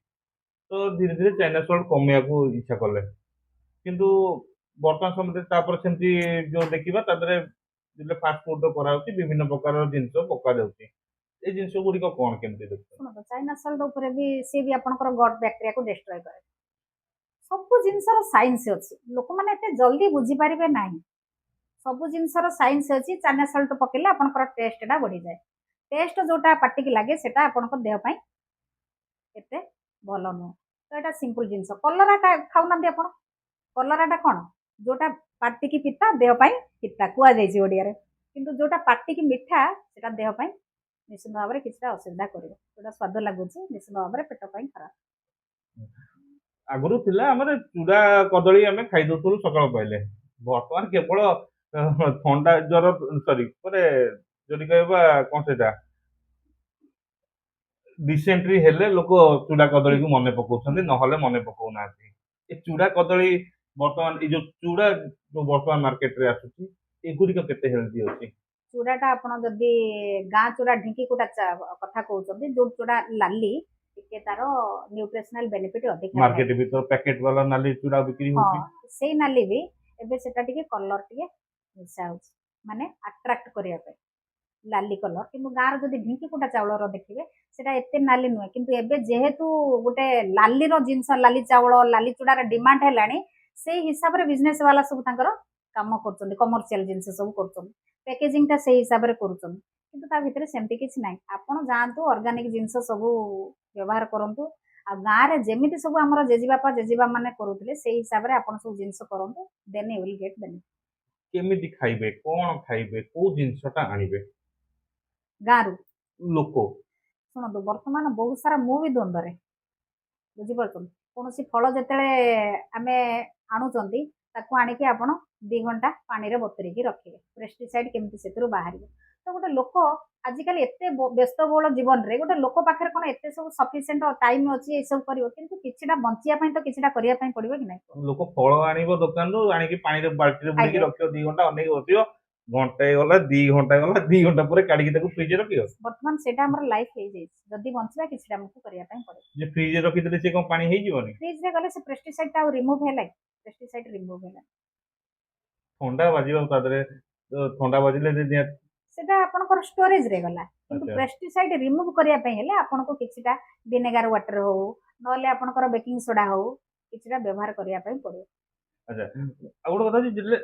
ତ ଧୀରେ ଧୀରେ ଚାଇନା ସଲ୍ଟ କମେଇବାକୁ ଇଚ୍ଛା କଲେ। କିନ୍ତୁ ବର୍ତ୍ତମାନ ସମୟରେ ତାପରେ ସେମିତି ଯୋଉ ଦେଖିବା ତା ଦେହରେ ଯେତେବେଳେ ଫାଷ୍ଟ ଫୁଡ କରାହଉଛି ବିଭିନ୍ନ ପ୍ରକାରର ଜିନିଷ ପକାଯାଉଛି। ଏଇ ଜିନିଷ ଗୁଡିକ କଣ କେମିତି ଦେଖୁଛନ୍ତି? ଶୁଣନ୍ତୁ, ଚାଇନା ସଲ୍ଟ ଉପରେ ବି ସିଏ ବି ଆପଣଙ୍କର ଗଟ୍ ବ୍ୟାକ୍ଟେରିଆକୁ ଡେଷ୍ଟ୍ରୟ କରେ। ସବୁ ଜିନିଷର ସାଇନ୍ସ ଅଛି, ଲୋକମାନେ ଏତେ ଜଲ୍ଦି ବୁଝିପାରିବେ ନାହିଁ। ସବୁ ଜିନିଷର ସାଇନ୍ସ ଅଛି। ଚାଇନା ସଲ୍ଟ ପକେଇଲେ ଆପଣଙ୍କର ଟେଷ୍ଟଟା ବଢିଯାଏ। ଟେଷ୍ଟ ଯୋଉଟା ପାଟିକି ଲାଗେ ସେଟା ଆପଣଙ୍କ ଦେହ ପାଇଁ ଏତେ ଭଲ ନୁହଁ। ତ ଏଇଟା ସିମ୍ପଲ ଜିନିଷ। କଲରା ଖାଉନାହାନ୍ତି ଆପଣ? କଲରାଟା କଣ? ଯୋଉଟା ପାଟିକି ପିତା ଦେହ ପାଇଁ ପିତା କୁହାଯାଇଛି ଓଡ଼ିଆରେ, କିନ୍ତୁ ଯୋଉଟା ପାଟିକି ମିଠା ସେଟା ଦେହ ପାଇଁ ନିଶ୍ଚିତ ଭାବରେ କିଛିଟା ଅସୁବିଧା କରିବ। ଯୋଉଟା ସ୍ୱାଦ ଲାଗୁଛି ନିଶ୍ଚିତ ଭାବରେ ପେଟ ପାଇଁ ଖରାପ। ଆଗରୁ ଥିଲା ଆମର ଚୁଡା କଦଳୀ ଆମେ ଖାଇଦଉଥିଲୁ ସକାଳ ପାଇଲେ। ବର୍ତ୍ତମାନ କେବଳ ଥଣ୍ଡା ଜ୍ୱର ସରି ମାନେ ଯଦି କହିବା କଣ ସେଇଟା ଡିସେଣ୍ଟ୍ରି ହେଲେ ଲୋକ ଚୁଡା କଦଳୀକୁ ମନେ ପକାଉଛନ୍ତି, ନହେଲେ ମନେ ପକାଉନାହାନ୍ତି। ଏ ଚୁଡା କଦଳୀ ବର୍ତ୍ତମାନ ଏଇ ଯୋଉ ଚୁଡା ଯୋଉ ବର୍ତ୍ତମାନ ମାର୍କେଟରେ ଆସୁଛି ଏଗୁଡିକ କେତେ ହେଲ୍ଦି ଅଛି? ଚୁଡାଟା ଆପଣ ଯଦି ଗାଁ ଚୁଡା ଢିଙ୍କି କୁଟା କଥା କହୁଛନ୍ତି, ଯୋଉ ଚୁଡା ଲାଲି ଟିକେ ତାର ନ୍ୟୁଟ୍ରିସନାଲ ବେନିଫିଟ ଅଧିକା ଥାଏ। ମାର୍କେଟ ଭିତରେ ପ୍ୟାକେଟ ବାଲା ନାଲି ଚୁଡା ବିକ୍ରି ହଁ, ହଉଛି। ସେଇ ନାଲି ବି ଏବେ ସେଟା ଟିକେ କଲର ଟିକେ ମିଶା ହଉଛି, ମାନେ ଆଟ୍ରାକ୍ଟ କରିବା ପାଇଁ ଲାଲି କଲର। କିନ୍ତୁ ଗାଁର ଯଦି ଢିଙ୍କି କୁଟା ଚାଉଳର ଦେଖିବେ ସେଟା ଏତେ ନାଲି ନୁହେଁ। କିନ୍ତୁ ଏବେ ଯେହେତୁ ଗୋଟେ ଲାଲିର ଜିନିଷ, ଲାଲି ଚାଉଳ ଲାଲି ଚୁଡାର ଡିମାଣ୍ଡ ହେଲାଣି, ସେଇ ହିସାବରେ ବିଜନେସ ବାଲା ସବୁ ତାଙ୍କର କାମ କରୁଛନ୍ତି, କମର୍ସିଆଲ ଜିନିଷ ସବୁ କରୁଛନ୍ତି, ପ୍ୟାକେଜିଂଟା ସେଇ ହିସାବରେ କରୁଛନ୍ତି। କିନ୍ତୁ ତା ଭିତରେ ସେମିତି କିଛି ନାହିଁ। ଆପଣ ଯାଆନ୍ତୁ ଅର୍ଗାନିକ ଜିନିଷ ସବୁ ବ୍ୟବହାର କରନ୍ତୁ। ଆଉ ଗାଁରେ ଯେମିତି ସବୁ ଆମର ଜେଜେବାପା ଜେଜେମା ମାନେ କରୁଥିଲେ ସେଇ ହିସାବରେ ଆପଣ ସବୁ ଜିନିଷ କରନ୍ତୁ, ଦେନ୍ ୟୁ ୱିଲ୍ ଗେଟ୍ ବେନିଫିଟ୍। କେମିତି ଖାଇବେ, କଣ ଖାଇବେ, କୋଉ ଜିନିଷଟା ଆଣିବେ? ଗାଁରୁ ଲୋକ ଶୁଣନ୍ତୁ, ବର୍ତ୍ତମାନ ବହୁତ ସାରା ମୁଁ ବି ଦ୍ୱନ୍ଦ୍ୱରେ, ବୁଝିପାରୁଛନ୍ତି। କୌଣସି ଫଳ ଯେତେବେଳେ ଆମେ ଆଣୁଛନ୍ତି ତାକୁ ଆଣିକି ଆପଣ 2 ଘଣ୍ଟା ପାଣିରେ ବତୁରେଇକି ରଖିବେ, ପେଷ୍ଟିସାଇଡ୍ କେମିତି ସେଥିରୁ ବାହାରିବ। ତ ଗୋଟେ ଲୋକ ଆଜିକାଲି ଏତେ ବ୍ୟସ୍ତବହୁଳ ଜୀବନରେ ଗୋଟେ ଲୋକ ପାଖରେ କଣ ଏତେ ସବୁ ସଫିସିଏଣ୍ଟ ଟାଇମ୍ ଅଛି ଏସବୁ କରିବ, କିନ୍ତୁ କିଛିଟା ବଞ୍ଚିବା ପାଇଁ ତ କିଛିଟା କରିବା ପାଇଁ ପଡିବ କି ନାହିଁ? ଲୋକ ଫଳ ଆଣିବ ଦୋକାନରୁ, ଆଣିକି ପାଣିରେ ବାଲ୍ଟିରେ ବୁଡେଇକି ଆଜ୍ଞା, ରଖିବ 2 ଘଣ୍ଟା, ଅନେଇକି ବସିବ। ଘଣ୍ଟାଏ ଗଲା, 2 ଘଣ୍ଟା ଗଲା, 2 ଘଣ୍ଟା ପରେ କାଢିକି ତାକୁ ଫ୍ରିଜରେ ରଖିବ। ବର୍ତ୍ତମାନ ସେଇଟା ଆମର ଲାଇଫ୍ ହେଇଯାଇଛି। ଯଦି ବଞ୍ଚିବା କିଛିଟା ଆମକୁ କରିବା ପାଇଁ ପଡିବ। ଯେ ଫ୍ରିଜରେ ରଖିଦେଲେ ସେ କଣ ପାଣି ହେଇଯିବନି? ଫ୍ରିଜରେ ଗଲେ ସେ ପେଷ୍ଟିସାଇଡ୍ଟା ଆଉ ରିମୁଭ୍ ହେଲା କି? ପେଷ୍ଟିସାଇଡ୍ ରିମୁଭ୍ ହେଲା, ଥଣ୍ଡା ବାଜିବ ତା ଦେହରେ, ତ ଥଣ୍ଡା ବାଜିଲେ ସେଟା ଆପଣଙ୍କର ଷ୍ଟୋରେଜରେ ଗଲା। କିନ୍ତୁ ଆଚ୍ଛା ପେଷ୍ଟିସାଇଡ୍ ରିମୁଭ୍ କରିବା ପାଇଁ ହେଲେ ଆପଣଙ୍କୁ କିଛିଟା ଭିନେଗାର ୱାଟର ହଉ, ନହେଲେ ଆପଣଙ୍କର ବେକିଂ ସୋଡା ହଉ, କିଛିଟା ବ୍ୟବହାର କରିବା ପାଇଁ ପଡିବ। ଆଚ୍ଛା। ଆଉ ଗୋଟେ କଥା ଅଛି, ଯେତେବେଳେ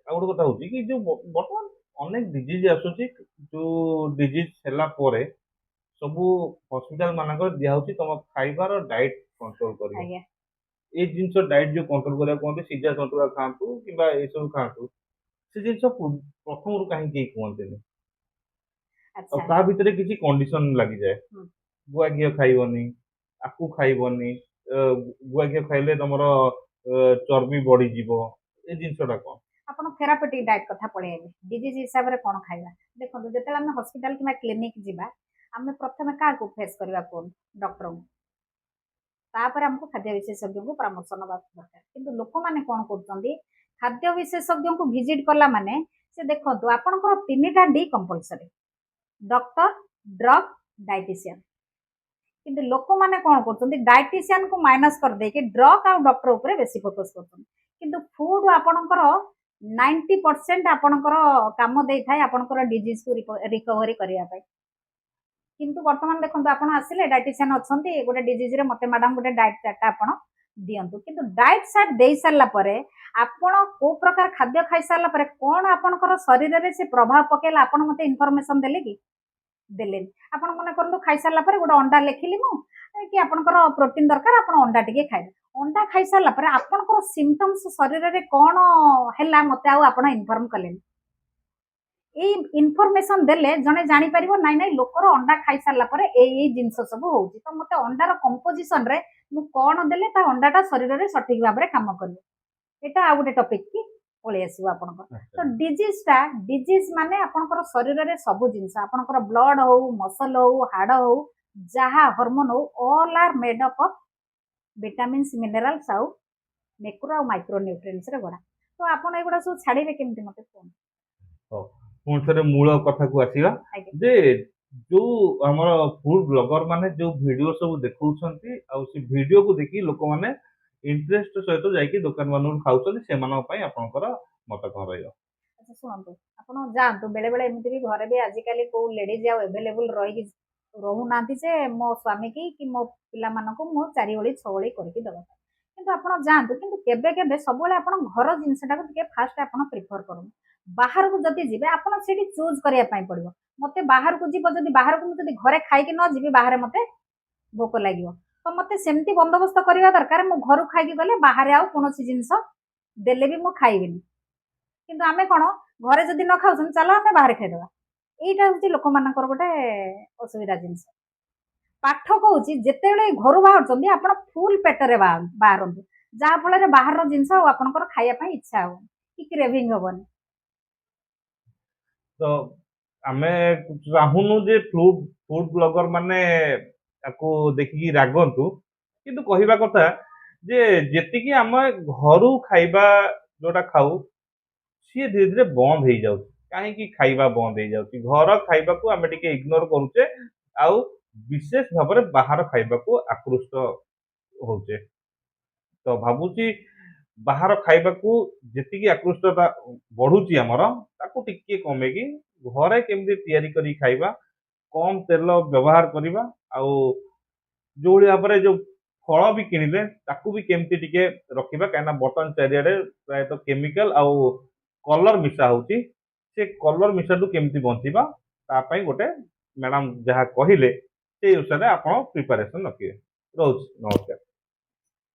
ଆଉ ଗୋଟେ କଥା ହଉଛି କି ଯୋଉ ବର୍ତ୍ତମାନ ଅନେକ ଡିଜିଜ ଆସୁଛି, ଯୋଉ ଡିଜିଜ ହେଲା ପରେ ସବୁ ହସ୍ପିଟାଲ ମାନଙ୍କର ଦିଆହଉଛି ତମ ଖାଇବାର ଡାଏଟ କଣ୍ଟ୍ରୋଲ କରିବ। ଆଜ୍ଞା, ଏଇ ଜିନିଷ ଡାଏଟ ଯୋଉ କଣ୍ଟ୍ରୋଲ କରିବାକୁ କୁହନ୍ତି, ସିଝା ସନ୍ତୁଳା ଖାଆନ୍ତୁ କିମ୍ବା ଏସବୁ ଖାଆନ୍ତୁ, ସେ ଜିନିଷ ପ୍ରଥମରୁ କାହିଁକି କେହି କୁହନ୍ତିନି? ଆଉ ଆଚ୍ଛା, ତା ଭିତରେ କିଛି କଣ୍ଡିସନ ଲାଗିଯାଏ, ହୁଁ। ଗୁଆ ଘିଅ ଖାଇବନି, ଆକୁ ଖାଇବନି, ଗୁଆ ଘିଅ ଖାଇଲେ ତମର ଚର୍ବି ବଢିଯିବ, ଏ ଜିନିଷଟା କଣ? ଆପଣ ଥେରାପେଟିକ୍ ଡାଏଟ୍ କଥା ପଳେଇଲେ, ଡିଜିଜ୍ ହିସାବରେ କ'ଣ ଖାଇବା? ଦେଖନ୍ତୁ, ଯେତେବେଳେ ଆମେ ହସ୍ପିଟାଲ କିମ୍ବା କ୍ଲିନିକ୍ ଯିବା, ଆମେ ପ୍ରଥମେ କାହାକୁ ଫେସ୍ କରିବା କୁହନ୍ତୁ? ଡକ୍ଟରଙ୍କୁ। ତାପରେ ଆମକୁ ଖାଦ୍ୟ ବିଶେଷଜ୍ଞଙ୍କୁ ପରାମର୍ଶ ନେବା ଦରକାର। କିନ୍ତୁ ଲୋକମାନେ କ'ଣ କରୁଛନ୍ତି, ଖାଦ୍ୟ ବିଶେଷଜ୍ଞଙ୍କୁ ଭିଜିଟ୍ କଲା ମାନେ ସେ ଦେଖନ୍ତୁ ଆପଣଙ୍କର 3ଟା D compulsory: doctor, drug, dietitian. କିନ୍ତୁ ଲୋକମାନେ କ'ଣ କରୁଛନ୍ତି, ଡାଇଟିସିଆନକୁ ମାଇନସ୍ କରିଦେଇକି ଡ୍ରଗ୍ ଆଉ ଡକ୍ଟର ଉପରେ ବେଶୀ ଫୋକସ୍ କରୁଛନ୍ତି। କିନ୍ତୁ ଫୁଡ୍ ଆପଣଙ୍କର 90% ଆପଣଙ୍କର କାମ ଦେଇଥାଏ ଆପଣଙ୍କର ଡିଜିଜ୍କୁ ରିକଭରି କରିବା ପାଇଁ। କିନ୍ତୁ ବର୍ତ୍ତମାନ ଦେଖନ୍ତୁ, ଆପଣ ଆସିଲେ ଡାଇଟିସିଆନ୍ ଅଛନ୍ତି, ଗୋଟେ ଡିଜିଜ୍ରେ ମୋତେ ମ୍ୟାଡ଼ାମ୍ ଗୋଟେ ଡାଏଟ୍ ଚାର୍ଟଟା ଆପଣ ଦିଅନ୍ତୁ। କିନ୍ତୁ ଡାଏଟ୍ ଚାର୍ଟ ଦେଇ ସାରିଲା ପରେ ଆପଣ କୋଉ ପ୍ରକାର ଖାଦ୍ୟ ଖାଇସାରିଲା ପରେ କ'ଣ ଆପଣଙ୍କର ଶରୀରରେ ସେ ପ୍ରଭାବ ପକେଇଲା, ଆପଣ ମୋତେ ଇନଫର୍ମେସନ୍ ଦେଲେ କି? ଦେଲେନି। ଆପଣ ମନେ କରନ୍ତୁ ଖାଇସାରିଲା ପରେ ଗୋଟେ ଅଣ୍ଡା ଲେଖିଲି ମୁଁ, କି ଆପଣଙ୍କର ପ୍ରୋଟିନ୍ ଦରକାର, ଆପଣ ଅଣ୍ଡା ଟିକେ ଖାଇବେ। ଅଣ୍ଡା ଖାଇସାରିଲା ପରେ ଆପଣଙ୍କର ସିମ୍ପଟମ୍ସ ଶରୀରରେ କ'ଣ ହେଲା ମୋତେ ଆଉ ଆପଣ ଇନଫର୍ମ କଲେନି। ଏଇ ଇନଫର୍ମେସନ୍ ଦେଲେ ଜଣେ ଜାଣିପାରିବ ନାଇଁ ନାଇଁ ଲୋକର ଅଣ୍ଡା ଖାଇସାରିଲା ପରେ ଏଇ ଜିନିଷ ସବୁ ହଉଛି। ତ ମୋତେ ଅଣ୍ଡାର କମ୍ପୋଜିସନରେ ମୁଁ କ'ଣ ଦେଲେ ତା ଅଣ୍ଡାଟା ଶରୀରରେ ସଠିକ୍ ଭାବରେ କାମ କରିବ। ଏଇଟା ଆଉ ଗୋଟେ ଟପିକ୍ କି ପଳେଇ ଆସିବ ଆପଣଙ୍କର। ତ ଡିଜିଜ୍ ମାନେ ଆପଣଙ୍କର ଶରୀରରେ ସବୁ ଜିନିଷ, ଆପଣଙ୍କର ବ୍ଲଡ ହଉ, ମସଲ ହଉ, ହାଡ଼ ହଉ, ଯାହା ହରମୋନ ହଉ, all are made up of vitamins, minerals ଆଉ ମେକ୍ରୋ ଆଉ ମାଇକ୍ରୋ ନ୍ୟୁଟ୍ରିଏଣ୍ଟସରେ ଗଢ଼ା। ତ ଆପଣ ଏଗୁଡ଼ା ସବୁ ଛାଡ଼ିବେ କେମିତି ମୋତେ କୁହନ୍ତୁ? ହଉ, ପୁଣି ଥରେ ମୂଳ କଥାକୁ ଆସିବା, ଆଜ୍ଞା, ଯେ ଯୋଉ ଆମର ଫୁଡ ବ୍ଲଗର ମାନେ ଯୋଉ ଭିଡିଓ ସବୁ ଦେଖଉଛନ୍ତି, ଆଉ ସେ ଭିଡିଓକୁ ଦେଖି ଲୋକମାନେ ଇଣ୍ଟରେଷ୍ଟ ସହିତ ଯାଇକି ଦୋକାନ ମାନଙ୍କୁ ଖାଉଛନ୍ତି, ସେମାନଙ୍କ ପାଇଁ ଆପଣଙ୍କର ମତ କଣ ରହିବ? ଆଚ୍ଛା ଶୁଣନ୍ତୁ, ଆପଣ ଯାଆନ୍ତୁ, ବେଳେବେଳେ ଏମିତି ବି ଘରେ ବି ଆଜିକାଲି କୋଉ ଲେଡିଜ୍ ଆଉ ଏଭେଲେବୁଲ୍ ରହିକି ରହୁନାହାନ୍ତି ଯେ ମୋ ସ୍ୱାମୀ କି ମୋ ପିଲାମାନଙ୍କୁ ମୁଁ 4 ଓଳି 6 ଓଳି କରିକି ଦେବା ପାଇଁ। କିନ୍ତୁ ଆପଣ ଯାଆନ୍ତୁ, କିନ୍ତୁ କେବେ କେବେ ସବୁବେଳେ ଆପଣ ଘର ଜିନିଷଟାକୁ ଟିକେ ଫାଷ୍ଟ ଆପଣ ପ୍ରିଫର କରନ୍ତୁ। ବାହାରକୁ ଯଦି ଯିବେ ଆପଣ ସେଇଠି ଚୁଜ୍ କରିବା ପାଇଁ ପଡ଼ିବ। ମୋତେ ବାହାରକୁ ଯିବ, ଯଦି ବାହାରକୁ ମୁଁ ଯଦି ଘରେ ଖାଇକି ନ ଯିବି, ବାହାରେ ମୋତେ ଭୋକ ଲାଗିବ। ତ ମୋତେ ସେମିତି ବନ୍ଦୋବସ୍ତ କରିବା ଦରକାର, ମୁଁ ଘରୁ ଖାଇକି ଗଲେ ବାହାରେ ଆଉ କୌଣସି ଜିନିଷ ଦେଲେ ବି ମୁଁ ଖାଇବିନି। କିନ୍ତୁ ଆମେ କ'ଣ, ଘରେ ଯଦି ନ ଖାଉଛନ୍ତି ଚାଲ ଆମେ ବାହାରେ ଖାଇଦେବା। ଏଇଟା ହେଉଛି ଲୋକମାନଙ୍କର ଗୋଟେ ଅସୁବିଧା ଜିନିଷ। ପାଠ କହୁଛି, ଯେତେବେଳେ ଘରୁ ବାହାରୁଛନ୍ତି ଆପଣ ଫୁଲ୍ ପେଟରେ ବାହାରନ୍ତୁ, ଯାହାଫଳରେ ବାହାରର ଜିନିଷ ଆଉ ଆପଣଙ୍କର ଖାଇବା ପାଇଁ ଇଚ୍ଛା ହବନି କି କ୍ରେଭିଂ ହବନି। ତ ଆମେ ଚାହୁଁନୁ ଯେ ଫୁଡ ବ୍ଲଗର ମାନେ ତାକୁ ଦେଖିକି ରାଗନ୍ତୁ, କିନ୍ତୁ କହିବା କଥା ଯେ ଯେତିକି ଆମେ ଘରୁ ଖାଇବା ଯୋଉଟା ଖାଉ, ସିଏ ଧୀରେ ଧୀରେ ବନ୍ଦ ହେଇଯାଉଛି। କାହିଁକି ଖାଇବା ବନ୍ଦ ହେଇଯାଉଛି? ଘର ଖାଇବାକୁ ଆମେ ଟିକେ ଇଗ୍ନୋର କରୁଛେ, ଆଉ ବିଶେଷ ଭାବରେ ବାହାର ଖାଇବାକୁ ଆକୃଷ୍ଟ ହଉଛେ। ତ ଭାବୁଛି ବାହାର ଖାଇବାକୁ ଯେତିକି ଆକୃଷ୍ଟତା ବଢୁଛି ଆମର, ତାକୁ ଟିକେ କମେଇକି ଘରେ କେମିତି ତିଆରି କରି ଖାଇବା, କମ ତେଲ ବ୍ୟବହାର କରିବା, ଆଉ ଯୋଉଭଳି ଭାବରେ ଯୋଉ ଫଳ ବି କିଣିଲେ ତାକୁ ବି କେମିତି ଟିକେ ରଖିବା, କାହିଁକିନା ବର୍ତ୍ତମାନ ଚାରିଆଡେ ପ୍ରାୟତଃ କେମିକାଲ ଆଉ କଲର ମିଶା ହଉଛି। ସେ କଲର ମିଶାଠୁ କେମିତି ବଞ୍ଚିବା ତା ପାଇଁ ଗୋଟେ ମ୍ୟାଡାମ ଯାହା କହିଲେ ସେଇ ଅନୁସାରେ ଆପଣ ପ୍ରିପାରେସନ ରଖିବେ। ରହୁଛି, ନମସ୍କାର।